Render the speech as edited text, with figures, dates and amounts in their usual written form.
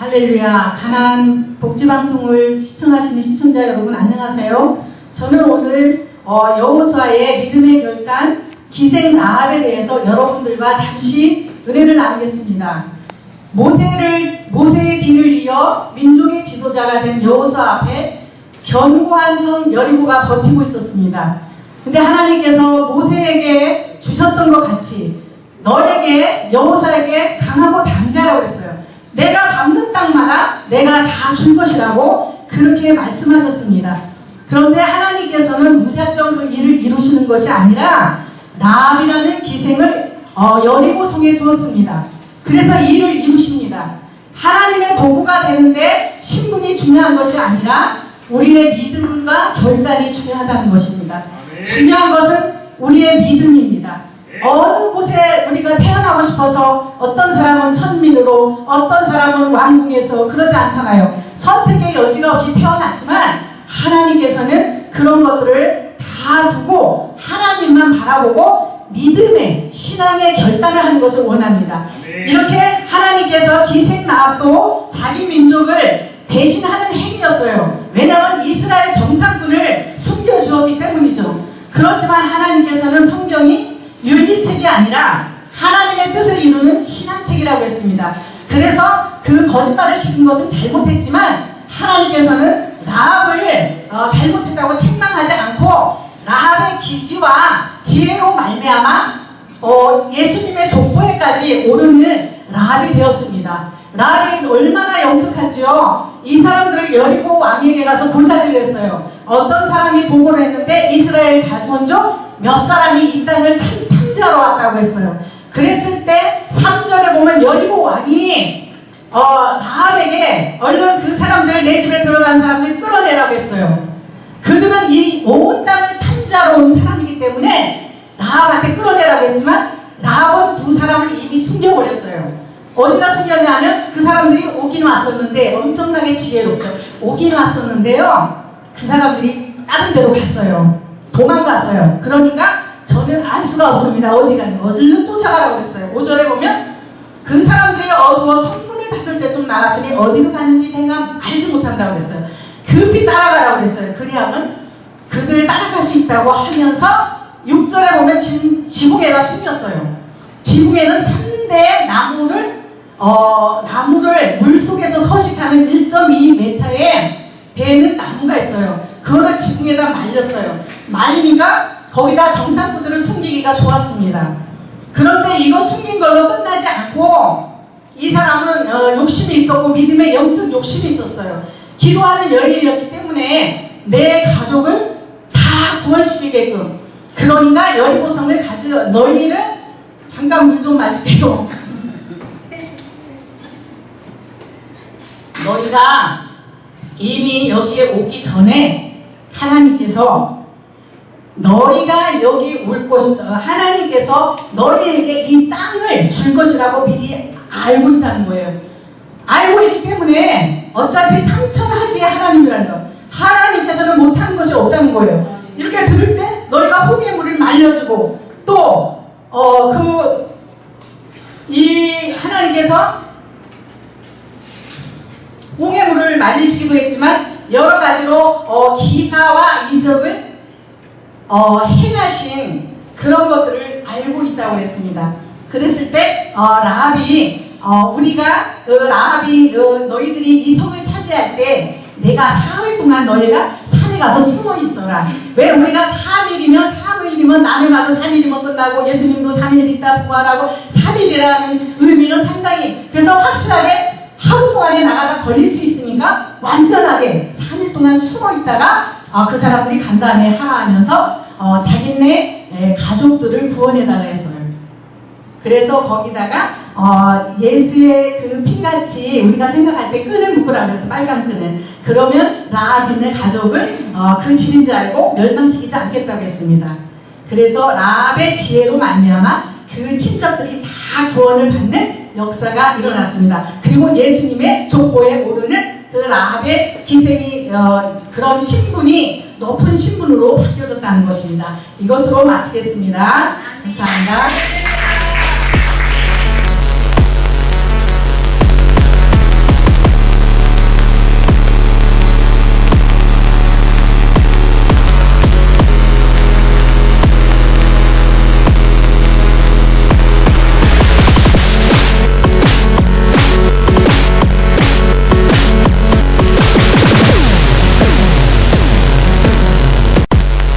할렐루야. 가나안 복지방송을 시청하시는 시청자 여러분 안녕하세요. 저는 오늘 여호수아의 믿음의 결단 기생 라합에 대해서 여러분들과 잠시 은혜를 나누겠습니다. 모세의 뒤를 이어 민족의 지도자가 된 여호수아 앞에 견고한 성 여리고가 버티고 있었습니다. 근데 하나님께서 모세에게 주셨던 것 같이 너에게 여호수아에게 강하고 담대하라고 했어요. 내가 밟는 땅마다 내가 다 줄 것이라고 그렇게 말씀하셨습니다. 그런데 하나님께서는 무작정 그 일을 이루시는 것이 아니라 라합이라는 기생을 여리고 성에 두었습니다. 그래서 이 일을 이루십니다. 하나님의 도구가 되는데 신분이 중요한 것이 아니라 우리의 믿음과 결단이 중요하다는 것입니다. 중요한 것은 우리의 믿음입니다. 어느 곳에 우리가 태어나고 싶어서 어떤 사람은 천민으로 어떤 사람은 왕궁에서 그러지 않잖아요. 선택의 여지가 없이 태어났지만 하나님께서는 그런 것들을 다 두고 하나님만 바라보고 믿음의 신앙의 결단을 하는 것을 원합니다. 이렇게 하나님께서 기생 라합도 자기 민족을 배신하는 행위였어요. 왜냐하면 이스라엘 정탐꾼을 숨겨주었기 때문이죠. 그렇지만 하나님께서는 성경이 윤리책이 아니라 하나님의 뜻을 이루는 신앙책이라고 했습니다. 그래서 그 거짓말을 시킨 것은 잘못했지만 하나님께서는 라합을 잘못했다고 책망하지 않고 라합의 기지와 지혜로 말미암아 예수님의 족보에까지 오르는 라합이 되었습니다. 라합이 얼마나 영특하죠. 이 사람들을 여리고 왕에게 가서 고사질을 했어요. 어떤 사람이 보고를 했는데 이스라엘 자손족 몇 사람이 이 땅을 탐지하러 왔다고 했어요. 그랬을 때 3절에 보면 여리고 왕이 라합에게 얼른 그 사람들을 내 집에 들어간 사람들 끌어내라고 했어요. 그들은 이 온 땅을 탐지하러 온 사람이기 때문에 라합한테 끌어내라고 했지만 라합은 두 사람을 이미 숨겨버렸어요. 어디다 숨겼냐면 그 사람들이 오긴 왔었는데 엄청나게 지혜롭죠. 오긴 왔었는데요. 그 사람들이 다른 데로 갔어요. 도망갔어요. 그러니까 저는 알 수가 없습니다. 어디 갔는지. 얼른 쫓아가라고 했어요. 5절에 보면 그 사람들이 어두워 성문을 닫을 때쯤 나갔으니 어디로 갔는지 내가 알지 못한다고 했어요. 급히 따라가라고 했어요. 그리하면 그들을 따라갈 수 있다고 하면서 6절에 보면 지붕에다 숨겼어요. 지붕에는 3대의 나무를 물속에서 서식하는 1.2m에 되는 나무가 있어요. 그거를 지붕에다 말렸어요. 말리니까 거기다 정탐꾼들을 숨기기가 좋았습니다. 그런데 이거 숨긴 걸로 끝나지 않고 이 사람은 욕심이 있었고 믿음의 영적 욕심이 있었어요. 기도하는 여인이었기 때문에 내 가족을 다 구원시키게끔 그러니까 여리고성을 너희를 잠깐 물 좀 마실게요. 너희가 이미 여기에 오기 전에 하나님께서 너희가 여기 올 것이다. 하나님께서 너희에게 이 땅을 줄 것이라고 미리 알고 있다는 거예요. 알고 있기 때문에 어차피 상천하지의 하나님이라는 거. 하나님께서는 못하는 것이 없다는 거예요. 이렇게 들을 때 너희가 홍해물을 말려주고 또 이 하나님께서 홍해물을 말리시기도 했지만 여러 가지로 기사와 이적을 행하신 그런 것들을 알고 있다고 했습니다. 그랬을 때 라합이 우리가 라합이 너희들이 이 성을 차지할 때 내가 사흘 동안 너희가 산에 가서 숨어 있어라. 왜 우리가 3일이면 3일이면 남해마도 3일이면 끝나고 예수님도 3일 있다 부활하고 3일이라는 의미는 상당히 그래서 확실하게 하루 동안에 나가다 걸릴 수 있으니까 완전하게 3일 동안 숨어 있다가 그 사람들이 간다음에 하하면서 자기네 가족들을 구원해달라 했어요. 그래서 거기다가 예수의 그 피같이 우리가 생각할 때 끈을 묶으라고 했어. 빨간 끈을. 그러면 라합인의 가족을 그 진인 줄 알고 멸망시키지 않겠다고 했습니다. 그래서 라합의 지혜로 말미암아 그 친척들이 다 구원을 받는 역사가 일어났습니다. 그리고 예수님의 족보에 오르는 그 라합의 기생이 그런 신분이 높은 신분으로 바뀌어졌다는 것입니다. 이것으로 마치겠습니다. 감사합니다.